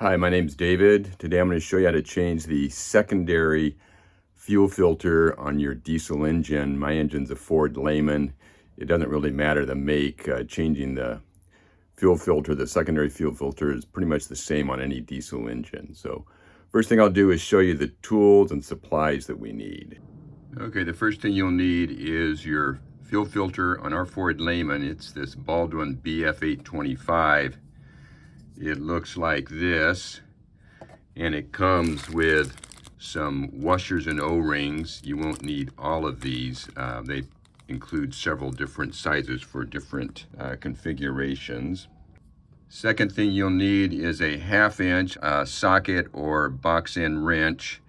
Hi, my name's David. Today I'm going to show you how to change the secondary fuel filter on your diesel engine. My engine's a Ford Lehman. It doesn't really matter the make. Changing the fuel filter, the secondary fuel filter, is pretty much the same on any diesel engine. So first thing I'll do is show you the tools and supplies that we need. Okay, the first thing you'll need is your fuel filter on our Ford Lehman. It's this Baldwin BF825. It looks like this, and it comes with some washers and O-rings. You won't need all of these. They include several different sizes for different configurations. Second thing you'll need is a 1/2-inch socket or box end wrench.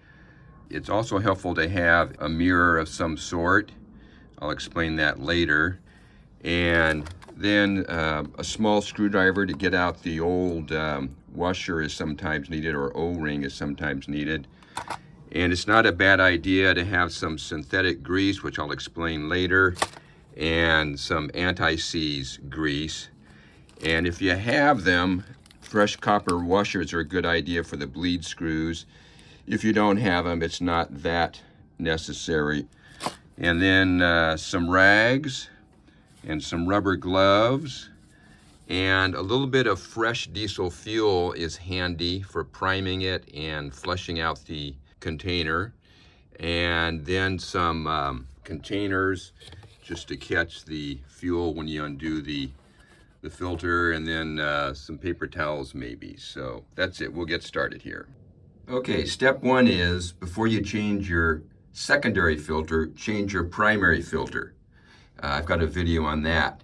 It's also helpful to have a mirror of some sort. I'll explain that later. And then a small screwdriver to get out the old washer is sometimes needed, or O-ring is sometimes needed. And it's not a bad idea to have some synthetic grease, which I'll explain later, and some anti-seize grease. And if you have them, fresh copper washers are a good idea for the bleed screws. If you don't have them, it's not that necessary. And then some rags and some rubber gloves, and a little bit of fresh diesel fuel is handy for priming it and flushing out the container. And then some containers just to catch the fuel when you undo the filter, and then some paper towels maybe. So that's it, we'll get started here. Okay, step one is, before you change your secondary filter, change your primary filter. I've got a video on that.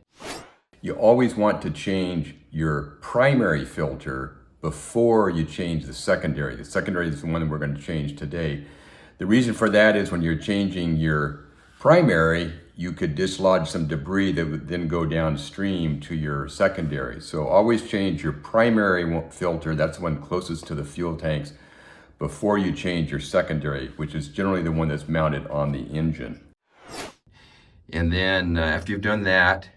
You always want to change your primary filter before you change the secondary. The secondary is the one that we're going to change today. The reason for that is when you're changing your primary, you could dislodge some debris that would then go downstream to your secondary. So always change your primary filter, that's the one closest to the fuel tanks, before you change your secondary, which is generally the one that's mounted on the engine. And then after you've done that,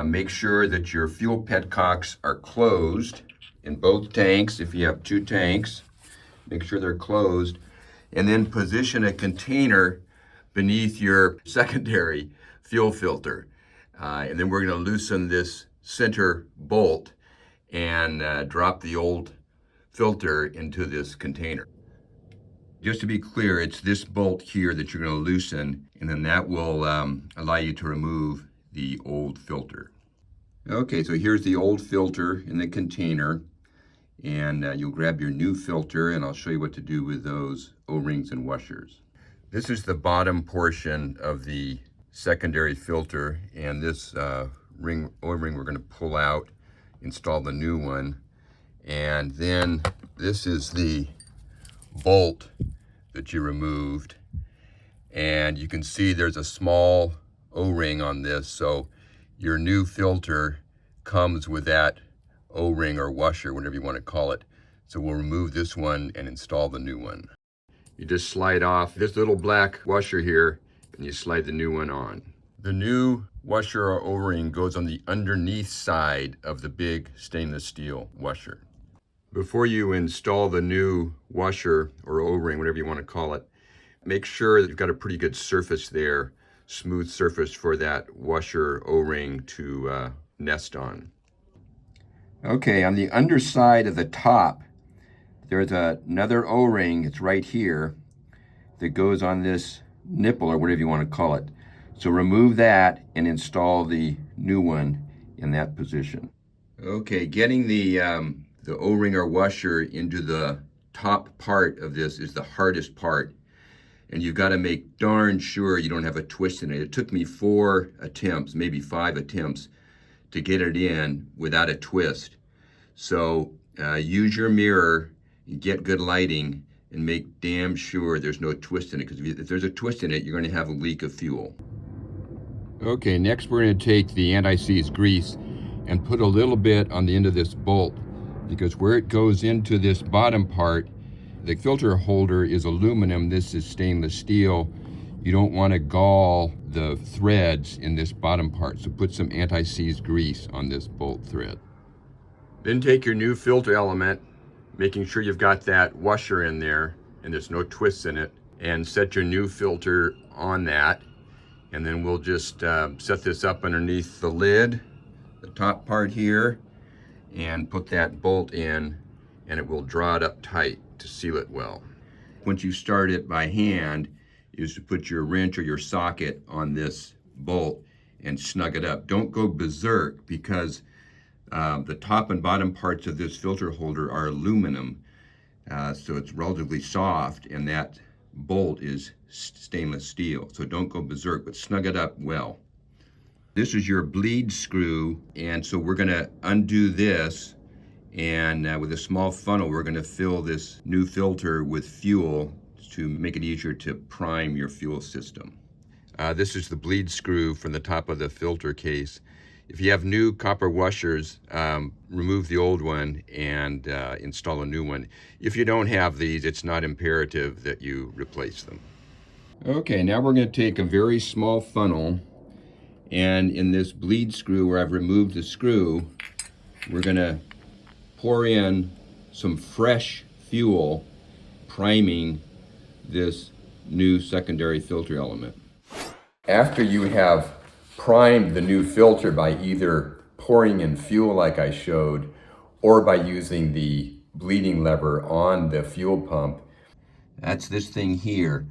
make sure that your fuel petcocks are closed in both tanks. If you have two tanks, make sure they're closed. And then position a container beneath your secondary fuel filter. And then we're going to loosen this center bolt and drop the old filter into this container. Just to be clear, it's this bolt here that you're going to loosen, and then that will allow you to remove the old filter. Okay, so here's the old filter in the container, and you'll grab your new filter, and I'll show you what to do with those O-rings and washers. This is the bottom portion of the secondary filter, and this O-ring we're going to pull out, install the new one, and then this is the bolt that you removed, and you can see there's a small O-ring on this, so your new filter comes with that O-ring or washer, whatever you want to call it. So we'll remove this one and install the new one. You just slide off this little black washer here, and you slide the new one on. The new washer or O-ring goes on the underneath side of the big stainless steel washer. Before you install the new washer or O-ring, whatever you want to call it, make sure that you've got a pretty good surface there, smooth surface for that washer O-ring to nest on. Okay, on the underside of the top, there's another O-ring, it's right here, that goes on this nipple or whatever you want to call it. So remove that and install the new one in that position. Okay, getting the O-ring or washer into the top part of this is the hardest part, and you've got to make darn sure you don't have a twist in it. It took me 4 attempts, maybe 5 attempts, to get it in without a twist. So use your mirror, get good lighting, and make damn sure there's no twist in it, because if there's a twist in it, you're going to have a leak of fuel. Okay, next we're going to take the anti-seize grease and put a little bit on the end of this bolt, because where it goes into this bottom part, the filter holder is aluminum, this is stainless steel. You don't want to gall the threads in this bottom part, so put some anti-seize grease on this bolt thread. Then take your new filter element, making sure you've got that washer in there and there's no twists in it, and set your new filter on that. And then we'll just set this up underneath the lid, the top part here, and put that bolt in, and it will draw it up tight to seal it well. Once you start it by hand, is to put your wrench or your socket on this bolt and snug it up. Don't go berserk, because the top and bottom parts of this filter holder are aluminum, so it's relatively soft, and that bolt is stainless steel. So don't go berserk, but snug it up well. This is your bleed screw, and so we're going to undo this, and with a small funnel we're going to fill this new filter with fuel to make it easier to prime your fuel system. This is the bleed screw from the top of the filter case. If you have new copper washers, remove the old one and install a new one. If you don't have these, it's not imperative that you replace them. Okay, now we're going to take a very small funnel, and in this bleed screw where I've removed the screw, we're going to pour in some fresh fuel, priming this new secondary filter element. After you have primed the new filter by either pouring in fuel like I showed, or by using the bleeding lever on the fuel pump, that's this thing here,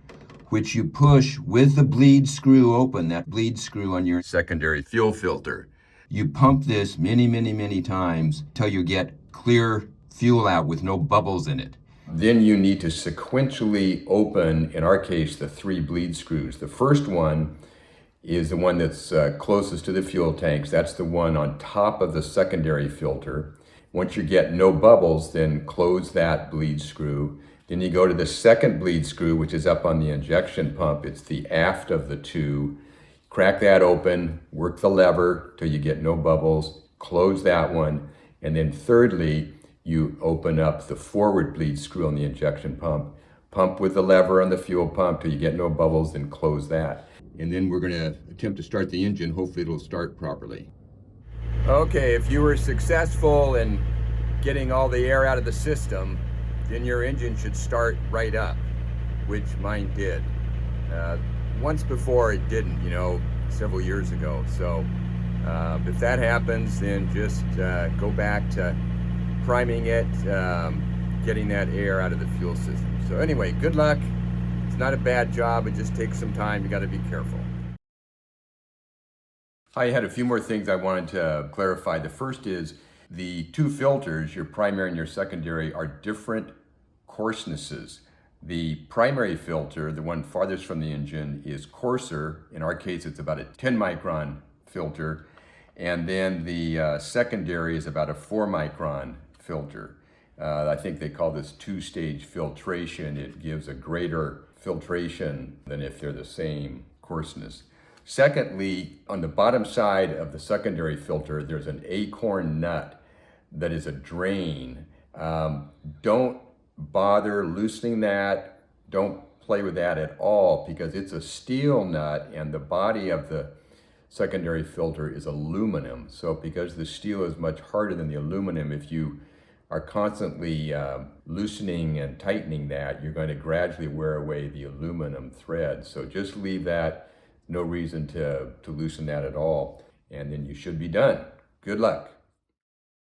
which you push with the bleed screw open, that bleed screw on your secondary fuel filter. You pump this many times till you get clear fuel out with no bubbles in it. Then you need to sequentially open, in our case, the 3 bleed screws. The first one is the one that's closest to the fuel tanks. That's the one on top of the secondary filter. Once you get no bubbles, then close that bleed screw. Then you go to the second bleed screw, which is up on the injection pump. It's the aft of the 2. Crack that open, work the lever till you get no bubbles, close that one, and then thirdly, you open up the forward bleed screw on the injection pump, pump with the lever on the fuel pump till you get no bubbles, then close that. And then we're going to attempt to start the engine. Hopefully it'll start properly. Okay, if you were successful in getting all the air out of the system, then your engine should start right up, which mine did. Once before it didn't, several years ago. So if that happens, then just go back to priming it, getting that air out of the fuel system. So anyway, good luck. It's not a bad job. It just takes some time. You got to be careful. I had a few more things I wanted to clarify. The first is the 2 filters, your primary and your secondary, are different coarsenesses. The primary filter, the one farthest from the engine, is coarser. In our case, it's about a 10 micron filter. And then the secondary is about a 4 micron filter. I think they call this 2-stage filtration. It gives a greater filtration than if they're the same coarseness. Secondly, on the bottom side of the secondary filter, there's an acorn nut that is a drain. Don't bother loosening that. Don't play with that at all, because it's a steel nut and the body of the secondary filter is aluminum. So because the steel is much harder than the aluminum, if you are constantly loosening and tightening that, you're going to gradually wear away the aluminum thread. So just leave that. No reason to loosen that at all. And then you should be done. Good luck.